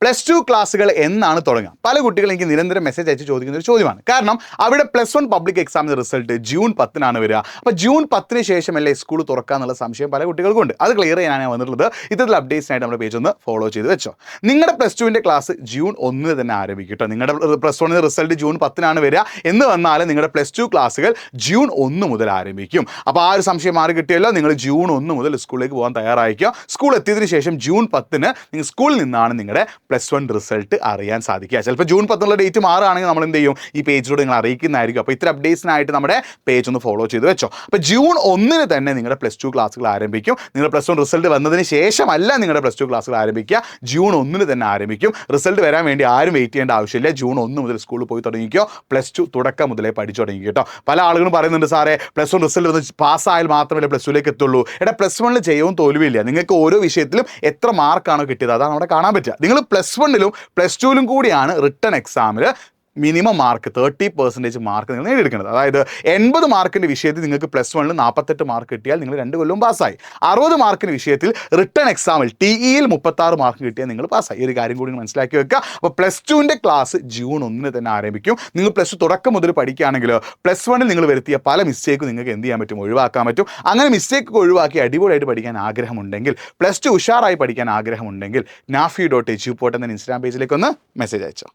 +2 ക്ലാസ്സുകൾ എന്നാണ് തുടങ്ങുക? പല കുട്ടികളും എനിക്ക് നിരന്തരം മെസ്സേജ് അയച്ച് ചോദിക്കുന്ന ഒരു ചോദ്യമാണ്. കാരണം അവിടെ +1 പബ്ലിക് എക്സാമിൻ്റെ റിസൾട്ട് ജൂൺ 10-നാണ് വരിക. അപ്പോൾ ജൂൺ 10-ന് ശേഷമല്ലേ സ്കൂൾ തുറക്കുക എന്നുള്ള സംശയം പല കുട്ടികൾക്കും ഉണ്ട്. അത് ക്ലിയർ ചെയ്യാനാണ് വന്നിട്ടുള്ളത്. ഇത്തരത്തിൽ അപ്ഡേറ്റ്സിനായിട്ട് നമ്മുടെ പേജ് ഒന്ന് ഫോളോ ചെയ്ത് വെച്ചോ. നിങ്ങളുടെ +2ൻ്റെ ക്ലാസ് ജൂൺ 1-ന് തന്നെ ആരംഭിക്കും കേട്ടോ. നിങ്ങളുടെ +1ൻ്റെ റിസൾട്ട് ജൂൺ 10-നാണ് വരിക എന്ന് വന്നാൽ നിങ്ങളുടെ +2 ക്ലാസ്സുകൾ ജൂൺ 1 മുതൽ ആരംഭിക്കും. അപ്പോൾ ആ ഒരു സംശയം മാറി കിട്ടിയല്ലോ. നിങ്ങൾ ജൂൺ 1 മുതൽ സ്കൂളിലേക്ക് പോകാൻ തയ്യാറായിരിക്കുക. സ്കൂൾ എത്തിയതിനു ശേഷം ജൂൺ 10-ന് നിങ്ങൾ സ്കൂളിൽ നിന്നാണ് നിങ്ങളുടെ +1 റിസൾട്ട് അറിയാൻ സാധിക്കുക. ചിലപ്പോൾ ജൂൺ 10-നുള്ള ഡേറ്റ് മാറുകയാണെങ്കിൽ നമ്മൾ എന്ത് ചെയ്യും, ഈ പേജിലൂടെ നിങ്ങൾ അറിയിക്കുന്നതായിരിക്കും. അപ്പോൾ ഇത്ര അപ്ഡേറ്റ്സിനായിട്ട് നമ്മുടെ പേജ് ഒന്ന് ഫോളോ ചെയ്ത് വെച്ചോ. അപ്പോൾ ജൂൺ 1-ന് തന്നെ നിങ്ങളുടെ +2 ക്ലാസ്സുകൾ ആരംഭിക്കും. നിങ്ങളുടെ +1 റിസൾട്ട് വന്നതിന് ശേഷമല്ല നിങ്ങളുടെ +2 ക്ലാസ്സുകൾ ആരംഭിക്കുക, ജൂൺ 1-ന് തന്നെ ആരംഭിക്കും. റിസൾട്ട് വരാൻ വേണ്ടി ആരും വെയിറ്റ് ചെയ്യേണ്ട ആവശ്യമില്ല. ജൂൺ 1 മുതൽ സ്കൂളിൽ പോയി തുടങ്ങിക്കോ. +2 തുടക്കം മുതലേ പഠിച്ചു തുടങ്ങി കേട്ടോ. പല ആളുകളും പറയുന്നുണ്ട്, സാറേ +1 റിസൾട്ട് വന്ന് പാസ്സായാൽ മാത്രമേ +2ലേക്ക് എത്തുള്ളൂ. +1-ൽ ചെയ്യവും തോൽവിയില്ല. നിങ്ങൾക്ക് ഓരോ വിഷയത്തിലും എത്ര മാർക്കാണോ കിട്ടിയത് അതാണ് അവിടെ കാണാൻ പറ്റുക. നിങ്ങൾ +1-ലും +2-ലും കൂടിയാണ് റിട്ടൺ എക്സാമിൽ മിനിമം മാർക്ക് 30% മാർക്ക് നിങ്ങൾ നേടിയെടുക്കുന്നത്. അതായത് 80 മാർക്കിൻ്റെ വിഷയത്തിൽ നിങ്ങൾക്ക് +1-ൽ 48 മാർക്ക് കിട്ടിയാൽ നിങ്ങൾ 2 കൊല്ലവും പാസ്സായി. 60 മാർക്കിൻ്റെ വിഷയത്തിൽ റിട്ടൺ എക്സാമിൽ TEയിൽ 36 മാർക്ക് കിട്ടിയാൽ നിങ്ങൾ പാസ്സായി. ഈ ഒരു കാര്യം കൂടി മനസ്സിലാക്കി വെക്കുക. അപ്പോൾ +2ൻ്റെ ക്ലാസ് ജൂൺ 1-ന് തന്നെ ആരംഭിക്കും. നിങ്ങൾ +2 തുടക്കം മുതൽ പഠിക്കുകയാണെങ്കിൽ +1-ൽ നിങ്ങൾ വരുത്തിയ പല മിസ്റ്റേക്കും നിങ്ങൾക്ക് എന്ത് ചെയ്യാൻ പറ്റും, ഒഴിവാക്കാൻ പറ്റും. അങ്ങനെ മിസ്റ്റേക്ക് ഒഴിവാക്കി അടിപൊളിയായിട്ട് പഠിക്കാൻ ആഗ്രഹമുണ്ടെങ്കിൽ, +2 ഉഷാറായി പഠിക്കാൻ ആഗ്രഹമുണ്ടെങ്കിൽ nafi.edu എന്ന ഇൻസ്റ്റാഗ്രാം പേജിലേക്ക് ഒന്ന് മെസ്സേജ് അയച്ചോ.